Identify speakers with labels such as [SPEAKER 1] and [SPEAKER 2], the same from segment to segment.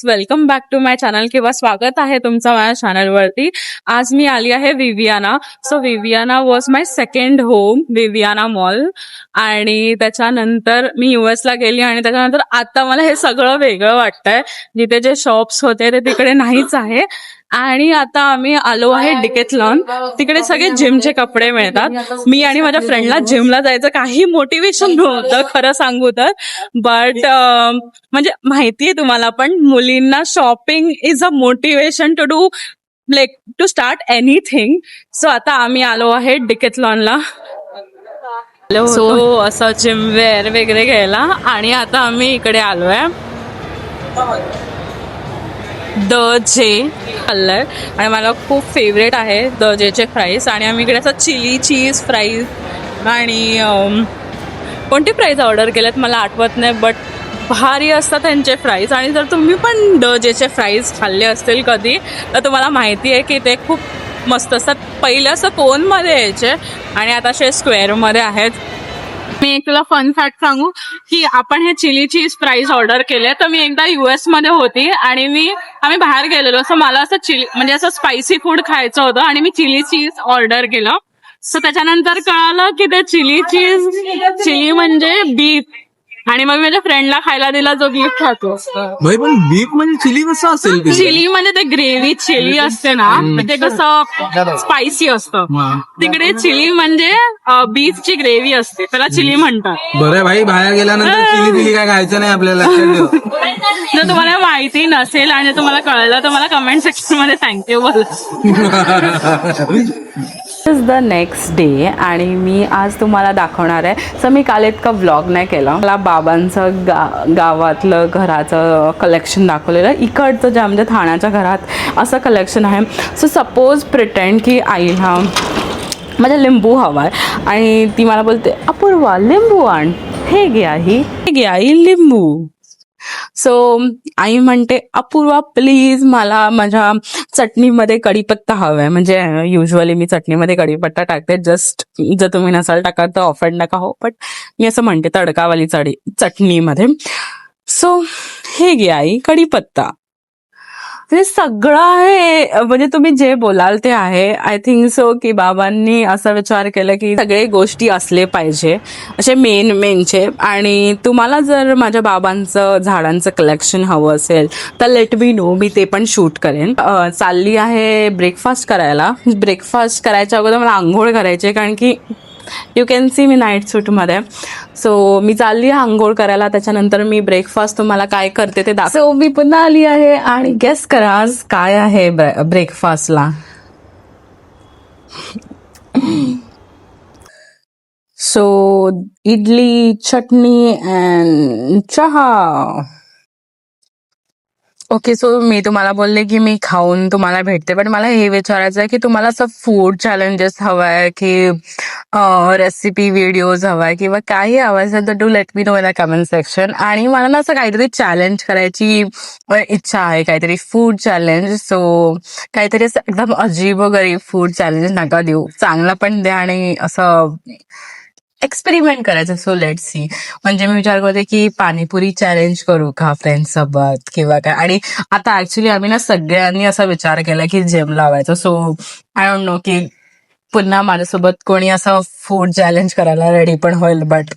[SPEAKER 1] Welcome back to my channel किंवा स्वागत आहे तुमचं माझ्या चॅनलवरती. आज मी आली आहे Viviana. So Viviana was my second home, Viviana mall. आणि त्याच्यानंतर मी यूएसला गेली आणि त्याच्यानंतर आता मला हे सगळं वेगळं वाटतंय. जिथे जे शॉप्स होते ते तिकडे नाहीच आहे. आणि आता आम्ही आलो आहे डिकेथलॉन. तिकडे सगळे जिमचे कपडे मिळतात. मी आणि माझ्या फ्रेंडला जिमला जायचं काही मोटिवेशन नव्हतं खरं सांगू तर. बट म्हणजे माहितीये तुम्हाला पण मुलींना shopping is a motivation to do like to start anything. So आता आम्ही आलो आहे डिकेथलॉनला. सो असं जिमवेअर वगैरे घ्यायला आणि आता आम्ही इकडे आलोय द जे खाल्लंय आणि मला खूप फेवरेट आहे द जेचे फ्राईज. आणि आम्ही इकडे असं चिली चीज फ्राईज आणि कोणती फ्राईज ऑर्डर केल्यात मला आठवत नाही, बट भारी असतात त्यांचे फ्राईज. आणि जर तुम्ही पण द जेचे फ्राईज खाल्ले असतील कधी तर तुम्हाला माहिती आहे की ते खूप मस्त असतात. पहिलं असं कोनमध्ये यायचे आणि आता असे स्क्वेअरमध्ये आहेत. मी एक तुला फन फॅक्ट सांगू की आपण हे चिली चीज फ्राईज ऑर्डर केले. तर मी एकदा US मध्ये होती आणि आम्ही बाहेर गेलेलो. असं मला असं चिली म्हणजे असं स्पायसी फूड खायचं होतं आणि मी चिली चीज ऑर्डर केलं. सो त्याच्यानंतर कळालं की ते चिली म्हणजे बीफ. आणि मग माझ्या फ्रेंडला खायला दिला जो बीफ खातो.
[SPEAKER 2] भाई पण बीफ म्हणजे चिली कसं असेल?
[SPEAKER 1] चिली म्हणजे ते ग्रेव्ही चिली असते ना, ते कसं स्पायसी असतं. तिकडे चिली म्हणजे बीफची ग्रेव्ही असते, त्याला चिली म्हणतात.
[SPEAKER 2] बरं भाई, बाहेर गेल्यानंतर चिली काय खायचं नाही आपल्याला.
[SPEAKER 1] जर तुम्हाला माहिती नसेल आणि तुम्हाला कळलं तर मला कमेंट सेक्शन मध्ये थँक्यू बोल. इज द नेक्स्ट डे आणि मी आज तुम्हाला दाखवणार आहे. सो मी काल इतका व्लॉग नाही केला. मला बाबांचं गावातलं घराचं कलेक्शन दाखवलेलं. इकडचं जे आमच्या ठाण्याच्या घरात असं कलेक्शन आहे. सो सपोज प्रिटेंड की आईला माझ्या लिंबू हवा आहे आणि ती मला बोलते अपूर्वा लिंबू आण. हे घे आई लिंबू. सो आई म्हणते अपूर्वा प्लीज मला माझ्या चटणीमध्ये कढीपत्ता हवाय. म्हणजे युजली मी चटणीमध्ये कढीपत्ता टाकते. जस्ट जर तुम्ही नसाल टाकत तर ऑफेंड नका हो, बट मी असं म्हणते तडकावाली चटणीमध्ये. सो हे घे आई कढीपत्ता. म्हणजे सगळं आहे, म्हणजे तुम्ही जे बोलाल ते आहे. आय थिंक सो की बाबांनी असा विचार केला की सगळे गोष्टी असले पाहिजे असे मेनचे. आणि तुम्हाला जर माझ्या बाबांचं झाडांचं कलेक्शन हवं असेल तर लेट मी नो, मी ते पण शूट करेन. चालली आहे ब्रेकफास्ट करायला. ब्रेकफास्ट करायच्या अगोदर मला आंघोळ करायची, कारण की you can see me night सूटमध्ये. सो मी चालली आहे आंघोळ करायला. त्याच्यानंतर मी ब्रेकफास्ट तुम्हाला काय करते ते सो मी पुन्हा आली आहे आणि गेस करा आज काय आहे ब्रेकफास्टला. सो इडली चटणी अँड चहा. ओके, सो मी तुम्हाला बोलले की मी खाऊन तुम्हाला भेटते, पण मला हे विचारायचं आहे की तुम्हाला असं फूड चॅलेंजेस हवाय की रेसिपी व्हिडिओज हवाय किंवा काही हवं असेल तर do let me know in the comment section. आणि मला ना असं काहीतरी चॅलेंज करायची इच्छा आहे, काहीतरी फूड चॅलेंज. सो काहीतरी असं एकदम अजीबोगरीब फूड चॅलेंज नका देऊ, चांगला पण द्या आणि असं एक्सपेरिमेंट करायचं. So let C. म्हणजे मी विचार करते की पाणीपुरी चॅलेंज करू का फ्रेंड्स सोबत किंवा काय. आणि आता ऍक्च्युली आम्ही ना सगळ्यांनी असा विचार केला की जिम लावायचं. सो आय डोंट नो की पुन्हा माझ्यासोबत कोणी असं फूड चॅलेंज करायला रेडी पण होईल, but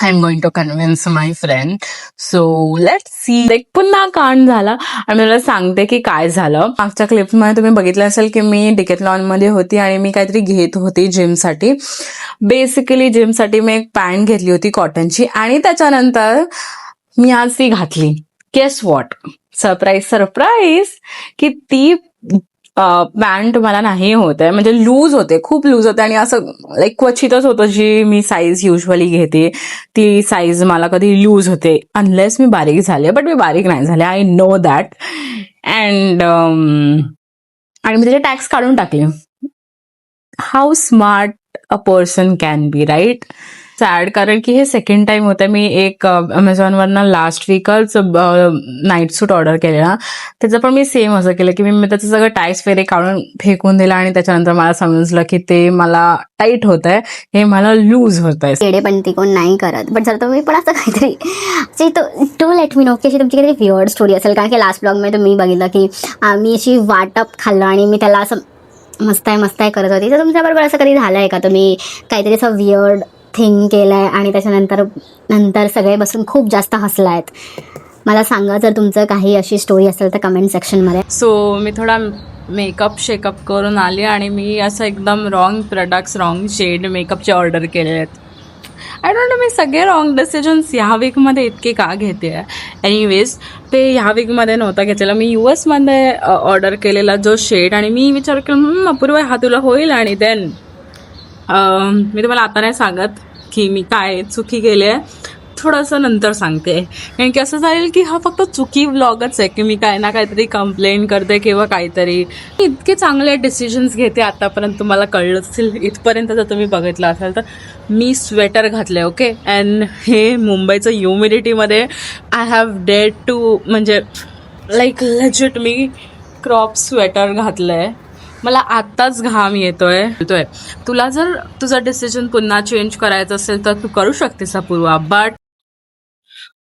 [SPEAKER 1] I am going to convince my friend. So let see. पुन्हा कांड झाला आणि मला सांगते की काय झालं. मागच्या क्लिपमध्ये तुम्ही बघितलं असेल की मी डिकेथलॉन मध्ये होती आणि मी काहीतरी घेत होती जिमसाठी. बेसिकली जिमसाठी मी एक पॅन्ट घेतली होती कॉटनची आणि त्याच्यानंतर मी आज ती घातली. गेस व्हॉट, सरप्राईज की ती पॅन्ट मला नाही होत आहे. म्हणजे लूज होते, खूप लूज होते आणि असं लाईक क्वचितच होतं जी मी साईज युजली घेते ती साईज मला कधी लूज होते अनलेस मी बारीक झाले. बट मी बारीक नाही झाले, आय नो दॅट. अँड आणि मी त्याचे टॅक्स काढून टाकले. How smart a person can be, right? Sad, कारण की हे सेकंड टाइम होतं. मी एक अमेझॉनवरनं लास्ट वीकच नाईट सूट ऑर्डर केलेला. त्याचं पण मी सेम असं केलं की मी त्याचं सगळं टाईस वगैरे काढून फेकून दिलं आणि त्याच्यानंतर मला समजलं की ते मला टाईट होत आहे, हे मला लूज होत आहे.
[SPEAKER 3] येडेपणती कोण नाही करत, बट जर तुम्ही पण असं काहीतरी टू लेट मी नो की अशी तुमची काहीतरी वियर्ड स्टोरी असेल. कारण की लास्ट ब्लॉगमध्ये तुम्ही बघितलं की मी अशी वाटप खाल्लं आणि मी त्याला असं मस्त आहे करत होती. तर तुमच्याबरोबर असं कधी झालं आहे का, तुम्ही काहीतरी असं वियर्ड थिंग केलं आहे आणि त्याच्यानंतर सगळे बसून खूप जास्त हसलायत? मला सांगा जर तुमचं काही अशी स्टोरी असेल तर कमेंट सेक्शनमध्ये.
[SPEAKER 1] सो मी थोडा मेकअप शेकअप करून आली आणि मी असं एकदम रॉंग प्रोडक्ट्स, रॉंग शेड मेकअपचे ऑर्डर केले आहेत. आय डोंट नो, मी सगळे रॉंग डिसिजन्स ह्या वीकमध्ये इतके का घेते आहे. एनिवेज, ते ह्या वीकमध्ये नव्हता घेतलेला. मी US मध्ये ऑर्डर केलेला जो शेड, आणि मी विचार केला अपूर्व हा तुला होईल, आणि देन मी तुम्हाला आता नाही सांगत की मी काय चुकी केली आहे, थोडंसं नंतर सांगते. कारण की असं जाईल की हा फक्त चुकी व्लॉगच आहे की मी काय ना काहीतरी कंप्लेन करते किंवा काहीतरी. इतके चांगले डिसिजन्स घेते आतापर्यंत, तुम्हाला कळलं असेल इथपर्यंत जर तुम्ही बघितलं असेल तर. मी स्वेटर घातले, ओके, अँड हे मुंबईचं ह्युमिडिटीमध्ये आय हॅव डेड टू, म्हणजे लाईक लेजिट मी क्रॉप स्वेटर घातलंय. मला आत्ताच घाम येतोय. तुला जर तुझा डिसिजन पुन्हा चेंज करायचं असेल तर तू करू शकतेस अपूर्वा, बट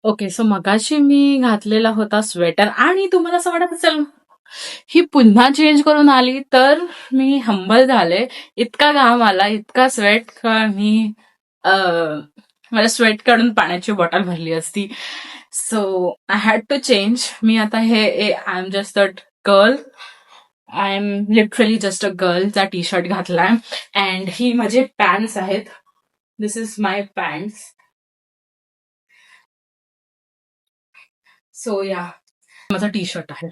[SPEAKER 1] ओके. सो मगाशी मी घातलेला होता स्वेटर, आणि तुम्हाला असं वाटत असेल ही पुन्हा चेंज करून आली, तर मी हंबल झाले. इतका घाम आला, इतका स्वेट, का मी मला स्वेट काढून पाण्याची बॉटल भरली असती. So I had to change. मी आता हे I am just a girl, I am literally just a गर्लचा टी शर्ट घातलाय, अँड ही माझे पॅन्ट्स आहेत. This is my pants. So yeah, माझा टी शर्ट आहे.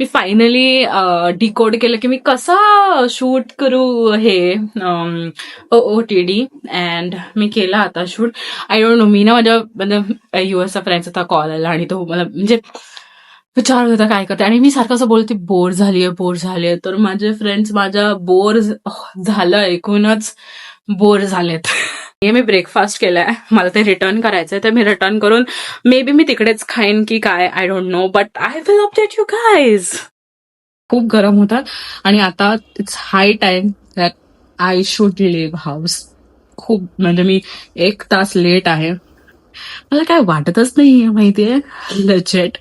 [SPEAKER 1] मी फायनली डिकोड केलं की मी कसा शूट करू हे OOTD, अँड मी केला आता शूट. आय डोंट नो, मी ना माझ्या US फ्रेंडचा आता कॉल आला आणि तो मला म्हणजे विचारत होता काय करते, आणि मी सारखं असं बोलते बोर झालीये. तर माझे फ्रेंड्स माझ्या बोर झालं ऐकूनच बोर झालेत. हे मी ब्रेकफास्ट केलाय, मला ते रिटर्न करायचंय, तर मी रिटर्न करून मे बी मी तिकडेच खाईन की काय, I don't know, but I will update you guys. खूप गरम होतात आणि आता it's high time that I should leave house. खूप म्हणजे मी 1 तास लेट आहे. मला काय वाटतच नाहीये माहितीये, लेजेट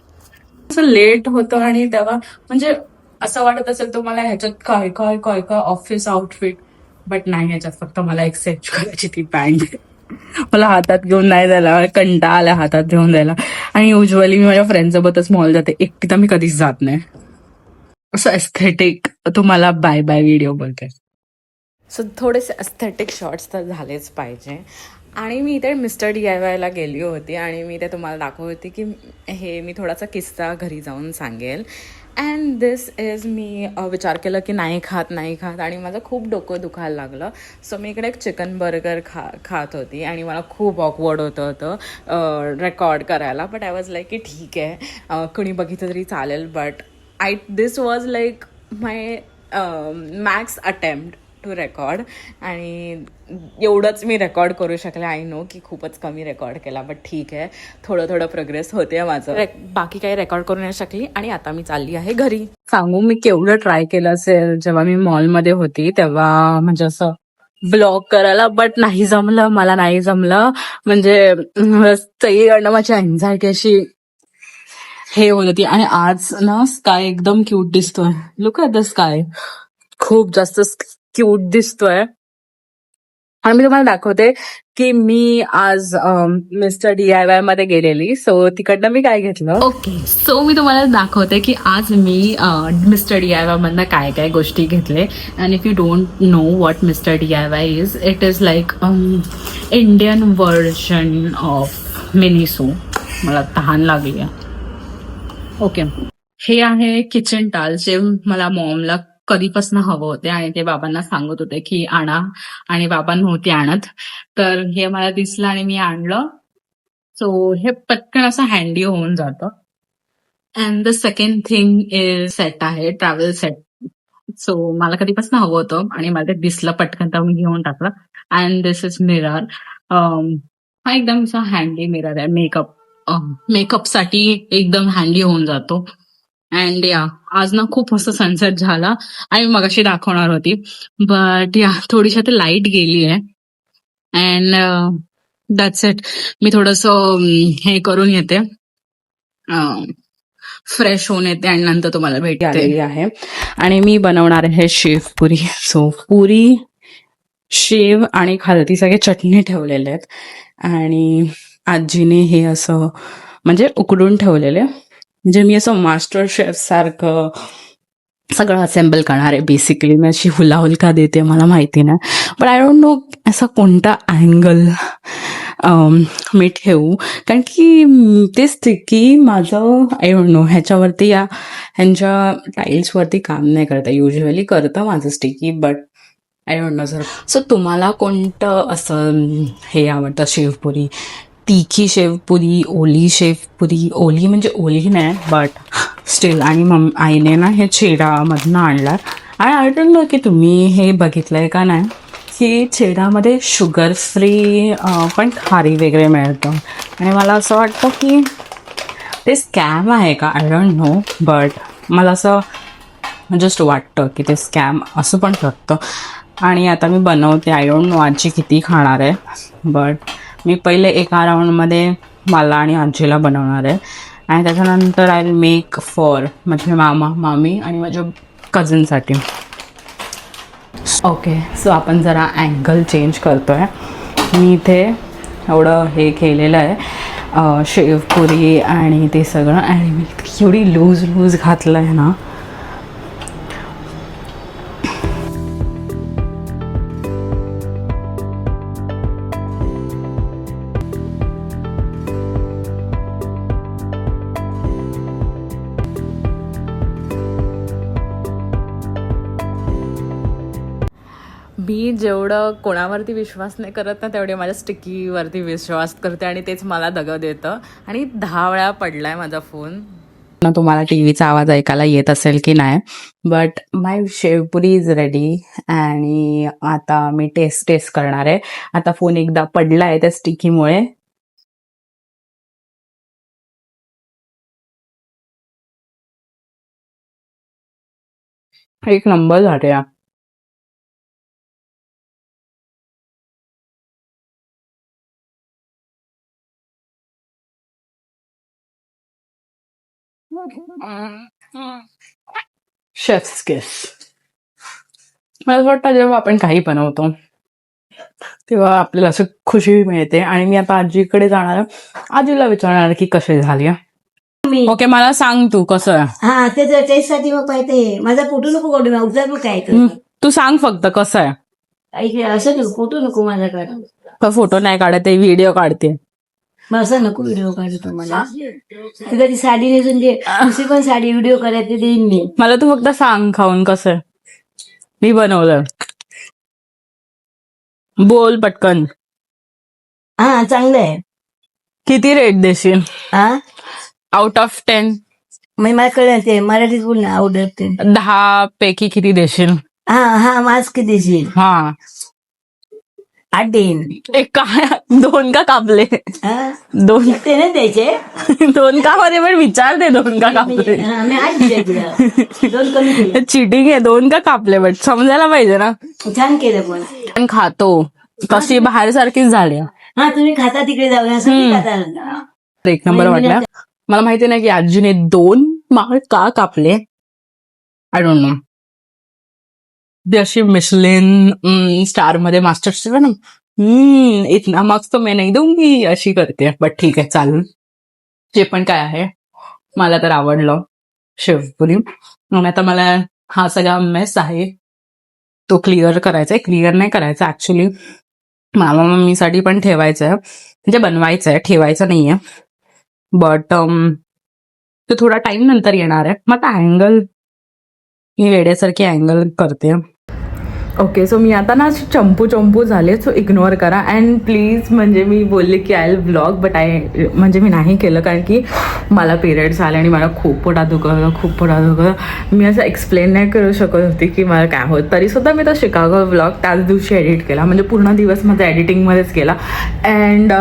[SPEAKER 1] असं लेट होतं, आणि तेव्हा म्हणजे असं वाटत असेल तुम्हाला ह्याच्यात काय काय काय काय ऑफिस आउटफिट, बट नाही, ह्याच्यात फक्त मला एक सेट करायची ती पॅन्ट. मला हातात घेऊन नाही जायला, कंटाळा आला हातात घेऊन जायला. आणि युजली मी माझ्या फ्रेंडसोबतच मॉल जाते, एकटी तर मी कधीच जात नाही. असं एस्थेटिक तुम्हाला बाय बाय व्हिडिओ बोलते. सो थोडेसे एस्थेटिक शॉर्ट्स तर झालेच पाहिजे. आणि मी इथे मिस्टर DIY ला गेली होती, आणि मी ते तुम्हाला दाखवत होती की हे मी थोडासा किस्सा घरी जाऊन सांगेल. अँड दिस इज, मी विचार केलं की नाही खात, आणि माझं खूप डोकं दुखायला लागलं. सो मी इकडे एक चिकन बर्गर खात होती, आणि मला खूप ऑकवर्ड होतं रेकॉर्ड करायला, बट आय वॉज लाईक की ठीक आहे, कुणी बघितलं तरी चालेल. But this was like my max attempt to record, आणि एवढंच मी रेकॉर्ड करू शकले. आय नो की खूपच कमी रेकॉर्ड केला, बट ठीक आहे, थोडं प्रोग्रेस होते माझं. बाकी काही रेकॉर्ड करू नाही शकली, आणि आता मी चालली आहे घरी. सांगू मी केवढं ट्राय केलं असेल जेव्हा मी मॉलमध्ये होती तेव्हा, म्हणजे असं ब्लॉग करायला, बट मला नाही जमलं. म्हणजे सगळीकडनं माझी अँझायटी अशी हे होत होती. आणि आज ना स्काय एकदम क्यूट दिसतोय. लुक ॲट द स्काय, खूप जास्त क्यूट दिसतोय. आणि मी तुम्हाला दाखवते की मी आज मिस्टर DIY मध्ये गेलेली. सो तिकडनं मी काय घेतलं. ओके, सो मी तुम्हाला दाखवते की आज मी मिस्टर DIY मधनं काय काय गोष्टी घेतले. And if you don't know what mister DIY is, it is like Indian version of Miniso. मला तहान लागली आहे. ओके, हे आहे किचन टाल, जे मला मॉमला कधीपासून हवं होते, आणि ते बाबांना सांगत होते की आणा, आणि बाबा नव्हते आणत, तर हे मला दिसलं आणि मी आणलं. सो हे पटकन असं हँडी होऊन जातं. And the second thing is set आहे, ट्रॅव्हल सेट. सो मला कधीपासून हवं होतं आणि मला ते दिसलं पटकन, तर मी घेऊन टाकलं. And this is mirror. हा एकदम असा हँडी मिरर आहे. मेकअपसाठी एकदम हँडी होऊन जातो. अँड या आज ना खूप मस्त सनसेट झाला आणि मगाशी दाखवणार होती, बट या थोडीशी आता लाईट गेली आहे. And that's it. मी थोडस हे करून येते, फ्रेश होऊन येते आणि नंतर तुम्हाला भेट आलेली आहे. आणि मी बनवणार आहे शेवपुरी. सो पुरी, शेव आणि खालती सगळे चटणी ठेवलेले आहेत. आणि आजीने हे असं म्हणजे उकडून ठेवलेले, म्हणजे मी असं मास्टर शेफ सारखं सगळं असेंबल करणार आहे बेसिकली. मी अशी हुलाहुल का देते मला माहिती नाही, पण आय डोंट नो असा कोणता अँगल मी ठेवू, कारण की ते स्टिकी माझं आय डोंट नो ह्याच्यावरती या ह्यांच्या टाईल्सवरती काम नाही करतं. युजली करतं माझं sticky, but I don't no sir. So तुम्हाला कोणतं असं हे आवडतं शेवपुरी? तिखी शेवपुरी, ओली शेवपुरी? ओली म्हणजे ओली नाही, बट स्टील. आणि आईने ना हे छेडामधनं आणलं. आणि आय डोंट नो की तुम्ही हे बघितलंय का नाही, की छेडामध्ये शुगर फ्री पण खारी वगैरे मिळतं. आणि मला असं वाटतं की ते स्कॅम आहे का, आय डोंट नो, बट मला असं जस्ट वाटतं की ते स्कॅम असं पण शकतं. आणि आता मी बनवते. आय डोंट नो आजी किती खाणार आहे, बट मी पहिले एका राऊंडमध्ये मला आणि आजीला बनवणार आहे. आणि त्याच्यानंतर आय विल मेक फॉर माझे मामा, मामी आणि माझ्या कझनसाठी. ओके, सो आपण जरा अँगल चेंज करतो आहे. मी इथे एवढं हे केलेलं आहे शेवपुरी आणि ते सगळं, आणि मी एवढी लूज घातलं आहे ना. मी जेवढं कोणावरती विश्वास नाही करत ना, तेवढे माझ्या स्टिकीवरती विश्वास करते आणि तेच मला दगा देतं. आणि 10 वेळा पडलाय माझा फोन. तुम्हाला टीव्हीचा आवाज ऐकायला येत असेल की नाही, but my shevpuri is ready. आणि आता मी टेस्ट करणार आहे. आता फोन एकदा पडलाय त्या स्टिकीमुळे. एक नंबर झाले. शेफ्स किस. मला असं वाटतं जेव्हा आपण काही बनवतो तेव्हा आपल्याला असं खुशी मिळते. आणि मी आता आजीकडे जाणार, आजीला विचारणार की कसे झाले. ओके, मला सांग तू कसं आहे.
[SPEAKER 4] हा ते टेस्ट साठी मग पाहिजे. माझा फोटो नको काढू, ना उद्या मग काय तर.
[SPEAKER 1] तू सांग फक्त कसं आहे.
[SPEAKER 4] ऐक, असं नको, फोटो नको माझ्याकडे.
[SPEAKER 1] फोटो नाही काढत, व्हिडिओ काढते.
[SPEAKER 4] मग असं नको व्हिडिओ काढू तुम्हाला. तुला ती साडी नेसून जे दुसरी पण साडी व्हिडिओ करायची देईन मी.
[SPEAKER 1] मला तू फक्त सांग खाऊन कसं आहे. मी बनवलं, बोल पटकन.
[SPEAKER 4] हा चांगलं आहे.
[SPEAKER 1] किती रेट देशील
[SPEAKER 4] हा
[SPEAKER 1] आउट ऑफ 10?
[SPEAKER 4] म्हणजे मला कळलं ते मराठीत बोल ना, आवडत ते.
[SPEAKER 1] 10 पैकी किती देशील?
[SPEAKER 4] हा मास्क किती देशील?
[SPEAKER 1] हा
[SPEAKER 4] 8 देईन.
[SPEAKER 1] एक काय 2 का कापले?
[SPEAKER 4] हा
[SPEAKER 1] 2
[SPEAKER 4] ते नाही द्यायचे.
[SPEAKER 1] 2 का मध्ये पण विचारते 2 का कापले.
[SPEAKER 4] हा, मी 8 दिले तुला. 2 कमी केले.
[SPEAKER 1] चिटिंग आहे. 2 का कापले, बट समजायला पाहिजे ना.
[SPEAKER 4] छान केलं पण.
[SPEAKER 1] पण खातो कशी बाहेर सारखीच झाली.
[SPEAKER 4] हा तुम्ही खाता तिकडे जाऊया, असं नाही खाता.
[SPEAKER 1] एक नंबर वाटला. मला माहिती नाही की आजीने 2 माळ का कापले. I don't no. ते अशी मिशलिन स्टार मध्ये मास्टर शेफ ना, इतना मार्क्स तो मैं नहीं दूंगी अशी करते. बट ठीक आहे, चालेल. जे पण काय आहे, मला तर आवडलं शेवपुरी. आणि आता मला हा सगळा मेस आहे तो क्लिअर करायचा आहे. क्लिअर नाही करायचा ऍक्च्युली, मामा मम्मीसाठी पण ठेवायचं आहे, म्हणजे बनवायचं आहे, ठेवायचं नाहीये. बट तो थोडा टाइम नंतर येणार आहे. मग आता अँगल ही वेड्यासारखी अँगल करते. ओके, सो मी आता ना अशी चंपू झाले, सो इग्नोर करा. अँड प्लीज म्हणजे मी बोलले की आय व्लॉग, बट म्हणजे मी नाही केलं कारण की मला पिरियड्स आले आणि मला खूप पोटात दुखलं. मी असं एक्सप्लेन नाही करू शकत होती की मला काय होत. तरीसुद्धा मी तो शिकागो व्लॉग त्याच दिवशी एडिट केला, म्हणजे पूर्ण दिवस माझा एडिटिंगमध्येच गेला. अँड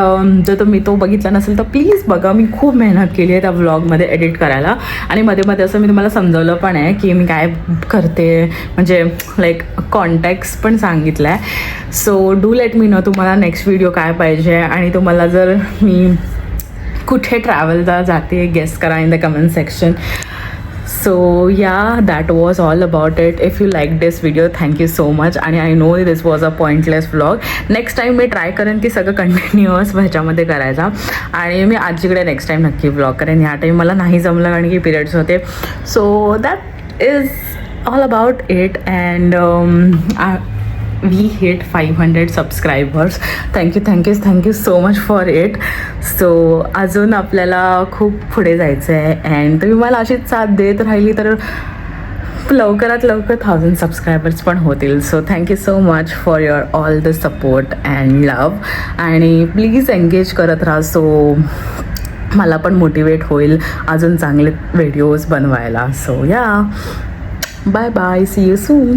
[SPEAKER 1] जर तुम्ही तो बघितला नसेल तर प्लीज बघा. मी खूप मेहनत केली आहे त्या व्लॉगमध्ये एडिट करायला, आणि मध्ये असं मी तुम्हाला समजवलं पण आहे की मी काय करते, म्हणजे लाईक कॉन्टॅक्ट्स पण सांगितलं आहे. So do let me know तुम्हाला नेक्स्ट व्हिडिओ काय पाहिजे, आणि तुम्हाला जर मी कुठे ट्रॅव्हलला जाते गेस करा in the comment section. So yeah, that was all about it. If you like this video, thank you so much. आणि I know this was a pointless vlog. Next time मी ट्राय करेन की सगळं कंटिन्युअस ह्याच्यामध्ये करायचा, आणि मी आजीकडे नेक्स्ट टाईम नक्की व्लॉग करेन. ह्या टाईम मला नाही जमलं कारण की पिरियड्स होते. So that is all about it, and we hit 500 subscribers. Thank you so much for it. So अजून आपल्याला खूप पुढे जायचं आहे, अँड तुम्ही मला अशीच साथ देत राहिली तर लवकरात लवकर 1000 सबस्क्रायबर्स पण होतील. So thank you so much for your all the support and love, आणि प्लीज एंगेज करत राहा. सो मला पण मोटिवेट होईल अजून चांगले व्हिडिओज बनवायला. सो या, bye bye, see you soon.